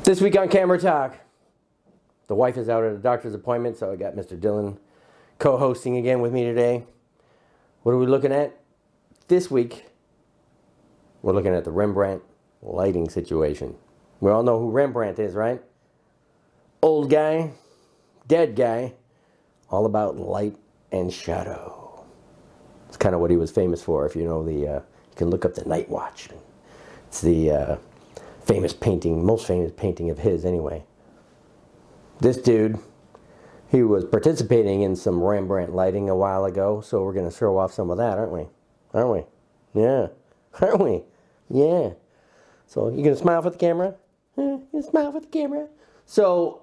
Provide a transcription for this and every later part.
This week on Camera Talk, the wife is out at a doctor's appointment, so I got Mr. Dillon co-hosting again with me today. What are we looking at? This week, we're looking at the Rembrandt lighting situation. We all know who Rembrandt is, right? Old guy, dead guy, all about light and shadow. It's kind of what he was famous for. If you know you can look up the Night Watch. It's the famous painting, most famous painting of his anyway. This dude, he was participating in some Rembrandt lighting a while ago, so we're going to throw off some of that, aren't we? Aren't we? Yeah. Aren't we? Yeah. So, you going to smile for the camera? You going to smile for the camera? So,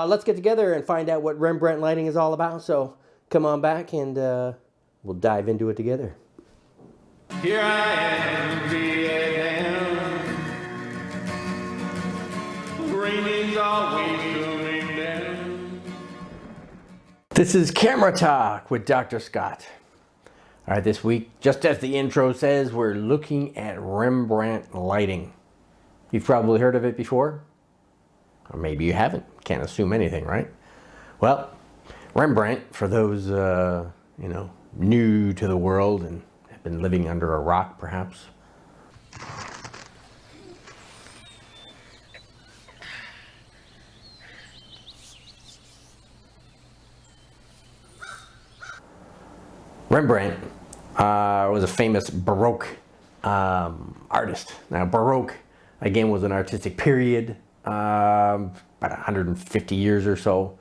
let's get together and find out what Rembrandt lighting is all about. So, come on back and we'll dive into it together. Here I am, Vietnam. Rain is always coming down. This is Camera Talk with Dr. Scott. All right, this week, just as the intro says, we're looking at Rembrandt lighting. You've probably heard of it before, or maybe you haven't. Can't assume anything, right? Well, Rembrandt, for those new to the world and have been living under a rock, perhaps. Rembrandt was a famous Baroque artist. Now, Baroque, again, was an artistic period, about 150 years or so,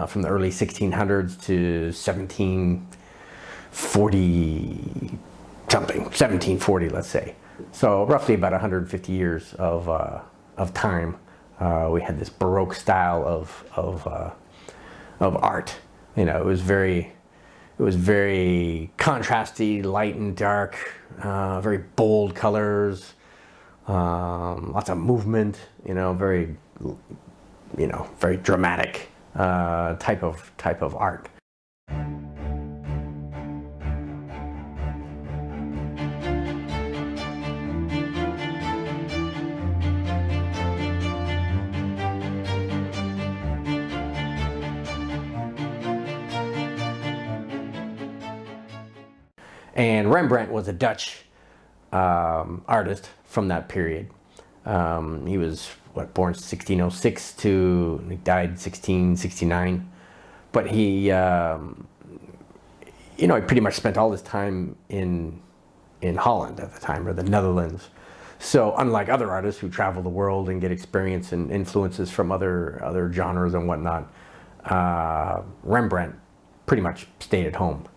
from the early 1600s to 1740, let's say. So roughly about 150 years of time. We had this Baroque style of art. You know, it was very contrasty, light and dark, very bold colors, lots of movement, very dramatic type of art. And Rembrandt was a Dutch artist from that period. He was born 1606 to he died 1669. But he pretty much spent all his time in Holland at the time, or the Netherlands. So unlike other artists who travel the world and get experience and influences from other genres and whatnot, Rembrandt pretty much stayed at home.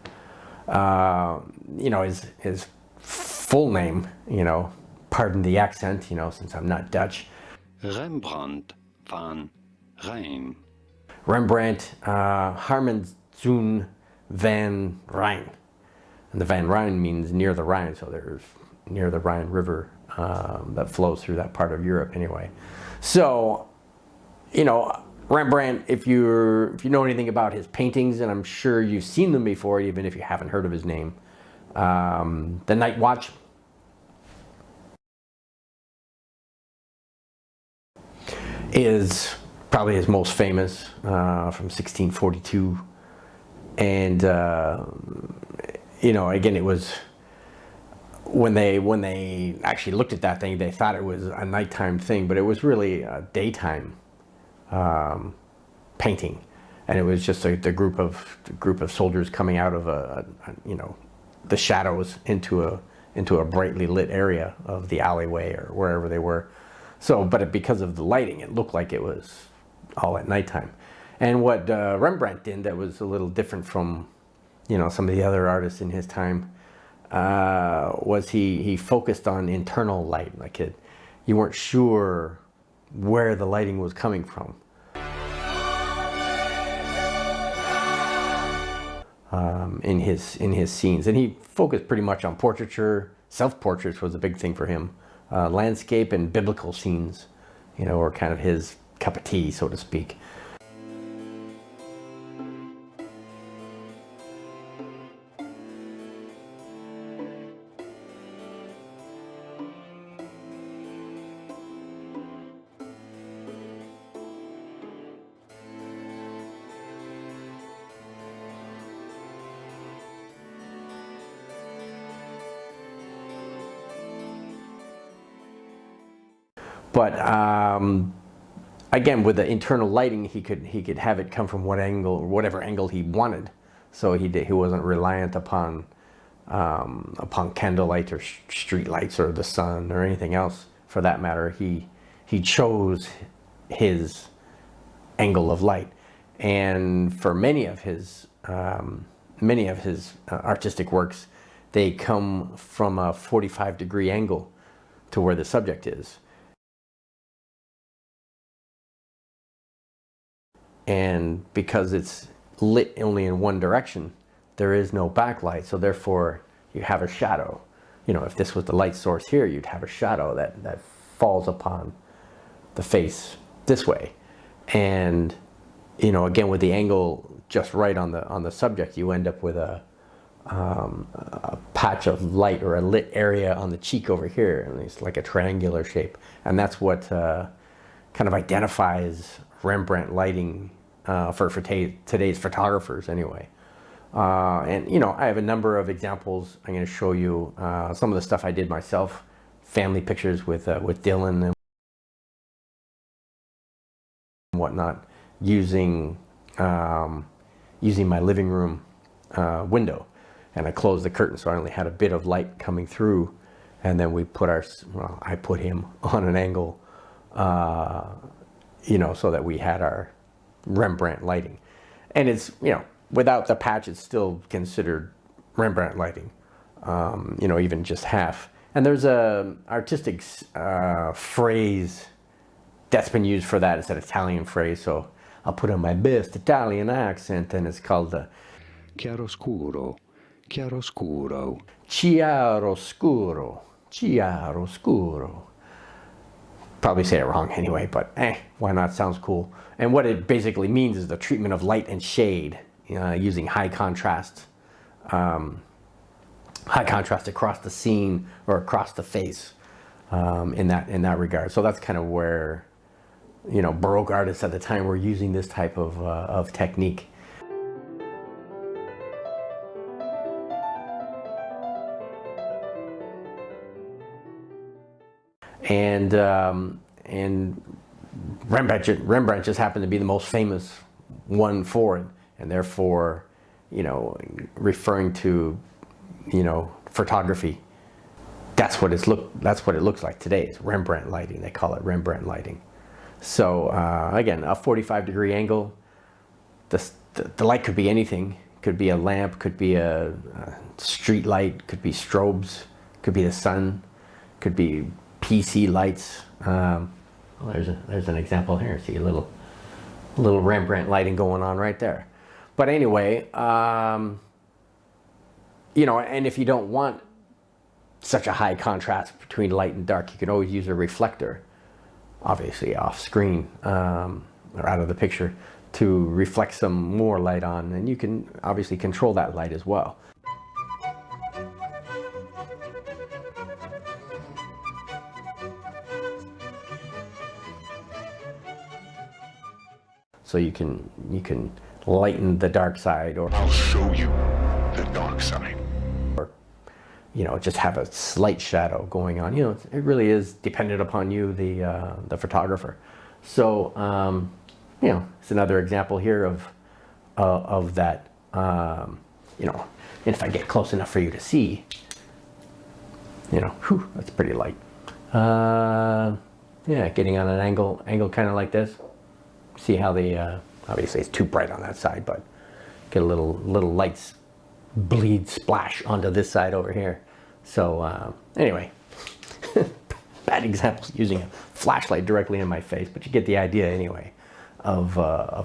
His full name, pardon the accent, since I'm not Dutch. Rembrandt van Rijn. Rembrandt Harmenszoon van Rijn. And the Van Rijn means near the Rhine, so there's near the Rhine River that flows through that part of Europe anyway. So, Rembrandt, if you know anything about his paintings, and I'm sure you've seen them before, even if you haven't heard of his name, The Night Watch is probably his most famous, from 1642. And again, it was when they actually looked at that thing, they thought it was a nighttime thing, but it was really a daytime painting, and it was just the group of soldiers coming out of the shadows into a brightly lit area of the alleyway or wherever they were. So, but because of the lighting, it looked like it was all at nighttime. And what Rembrandt did that was a little different from some of the other artists in his time was he focused on internal light. You weren't sure where the lighting was coming from. In his scenes, and he focused pretty much on portraiture. Self-portraits was a big thing for him. Landscape and biblical scenes, were kind of his cup of tea, so to speak. But again, with the internal lighting, he could have it come from whatever angle he wanted. So he wasn't reliant upon candlelight or street lights or the sun or anything else for that matter. He chose his angle of light, and for many of his artistic works, they come from a 45-degree angle to where the subject is. And because it's lit only in one direction, there is no backlight, so therefore you have a shadow. You know, if this was the light source here, you'd have a shadow that falls upon the face this way. And, you know, again, with the angle just right on the subject, you end up with a patch of light or a lit area on the cheek over here, and it's like a triangular shape. And that's what kind of identifies Rembrandt lighting for today's photographers anyway. And you know, I have a number of examples. I'm going to show you some of the stuff I did myself, family pictures with Dylan and whatnot, using my living room window, and I closed the curtain so I only had a bit of light coming through, and then I put him on an angle, you know, so that we had our Rembrandt lighting. And it's, you know, without the patch, it's still considered Rembrandt lighting, you know, even just half. And there's a artistic phrase that's been used for that. It's an Italian phrase, so I'll put on my best Italian accent, and it's called Chiaroscuro, chiaroscuro. chiaroscuro, chiaroscuro. Probably say it wrong anyway, but why not? Sounds cool. And what it basically means is the treatment of light and shade, using high contrast across the scene or across the face, in that regard. So that's kind of where, you know, Baroque artists at the time were using this type of technique. And Rembrandt just happened to be the most famous one for it, and therefore, you know, referring to, you know, photography, that's what it looks like today. It's Rembrandt lighting. They call it Rembrandt lighting. So again, a 45-degree angle. The light could be anything. Could be a lamp. Could be a street light. Could be strobes. Could be the sun. Could be PC lights. Well, there's an example here. See a little Rembrandt lighting going on right there. But anyway, you know, and if you don't want such a high contrast between light and dark, you can always use a reflector, obviously off screen or out of the picture, to reflect some more light on, and you can obviously control that light as well. So you can lighten the dark side, or I'll show you the dark side. Or, you know, just have a slight shadow going on. You know, it really is dependent upon you, the photographer. So, you know, it's another example here of that. You know, and if I get close enough for you to see, you know, whew, that's pretty light. Yeah, getting on an angle kind of like this. See how the obviously it's too bright on that side, but get a little lights bleed splash onto this side over here. So anyway, bad example using a flashlight directly in my face, but you get the idea anyway of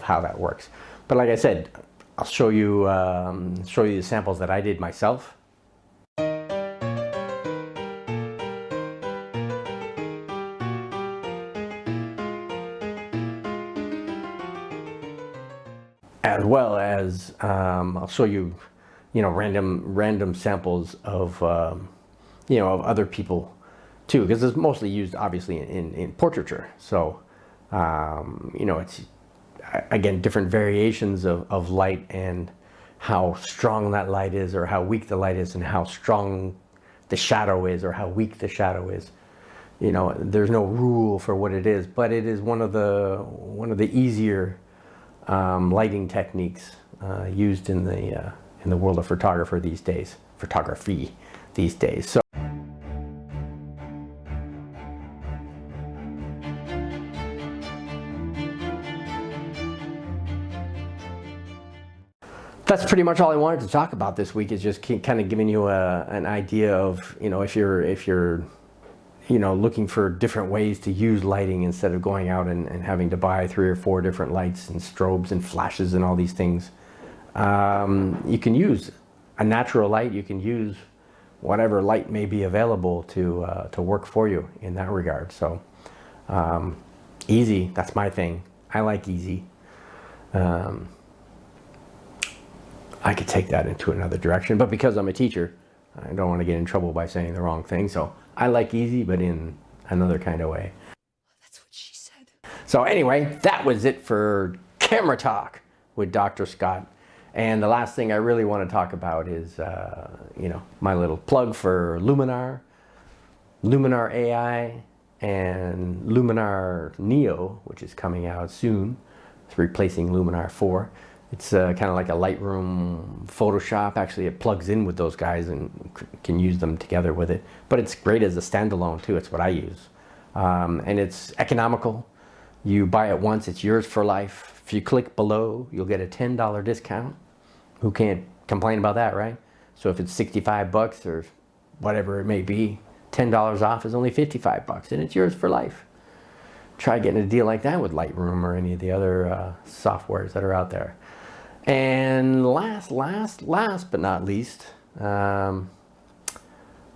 how that works. But like I said, I'll show you the samples that I did myself. As well as I'll show you, you know, random samples of, you know, of other people too, because it's mostly used obviously in portraiture. So, you know, it's again different variations of light and how strong that light is, or how weak the light is, and how strong the shadow is, or how weak the shadow is, you know, there's no rule for what it is, but it is one of the easier lighting techniques used in the world of photography these days. So that's pretty much all I wanted to talk about this week, is just kind of giving you an idea of, you know, if you're you know, looking for different ways to use lighting instead of going out and having to buy 3 or 4 different lights and strobes and flashes and all these things. You can use a natural light. You can use whatever light may be available to work for you in that regard. So easy, that's my thing. I like easy. I could take that into another direction, but because I'm a teacher, I don't want to get in trouble by saying the wrong thing. So I like easy, but in another kind of way. That's what she said. So anyway, that was it for Camera Talk with Dr. Scott. And the last thing I really want to talk about is, you know, my little plug for Luminar AI, and Luminar Neo, which is coming out soon. It's replacing Luminar 4. It's kind of like a Lightroom Photoshop. Actually, it plugs in with those guys and can use them together with it. But it's great as a standalone too. It's what I use. And it's economical. You buy it once, it's yours for life. If you click below, you'll get a $10 discount. Who can't complain about that, right? So if it's 65 bucks or whatever it may be, $10 off is only 55 bucks, and it's yours for life. Try getting a deal like that with Lightroom or any of the other softwares that are out there. And last but not least,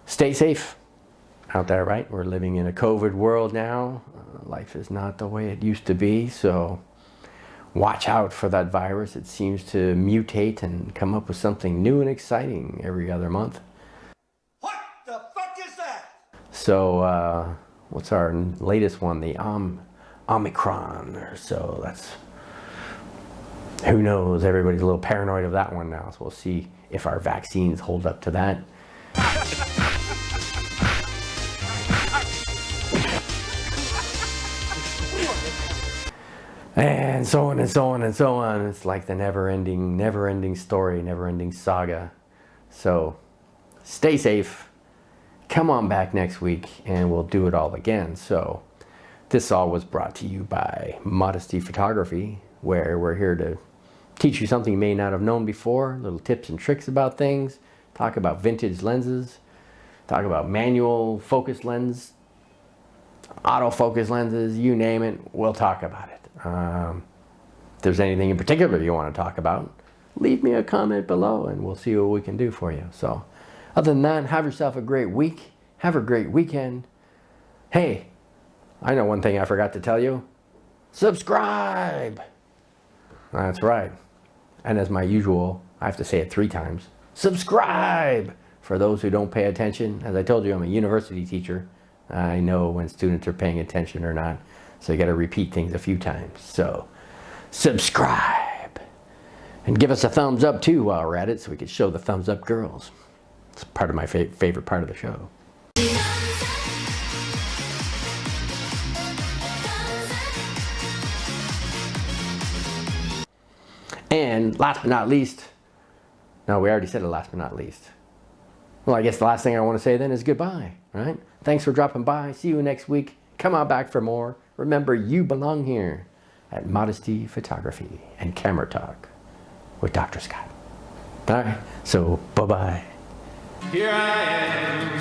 stay safe out there, right? We're living in a COVID world now. Life is not the way it used to be, so watch out for that virus. It seems to mutate and come up with something new and exciting every other month. What the fuck is that? So what's our latest one? The Omicron or so. That's, who knows? Everybody's a little paranoid of that one now. So we'll see if our vaccines hold up to that. And so on and so on and so on. It's like the never-ending story, never-ending saga. So stay safe. Come on back next week and we'll do it all again. So this all was brought to you by Modesty Photography, where we're here to teach you something you may not have known before, little tips and tricks about things, talk about vintage lenses, talk about manual focus lens, autofocus lenses, you name it, we'll talk about it. If there's anything in particular you want to talk about, leave me a comment below and we'll see what we can do for you. So other than that, have yourself a great week. Have a great weekend. Hey, I know one thing I forgot to tell you. Subscribe! That's right. And as my usual, I have to say it 3 times. Subscribe! For those who don't pay attention, as I told you, I'm a university teacher. I know when students are paying attention or not. So you got to repeat things a few times. So subscribe. And give us a thumbs up too while we're at it so we can show the thumbs up girls. It's part of my favorite part of the show. And last but not least, no, we already said it, last but not least. Well, I guess the last thing I want to say then is goodbye, right? Thanks for dropping by. See you next week. Come on back for more. Remember, you belong here at Modesty Photography and Camera Talk with Dr. Scott. All right, so bye-bye. Here I am,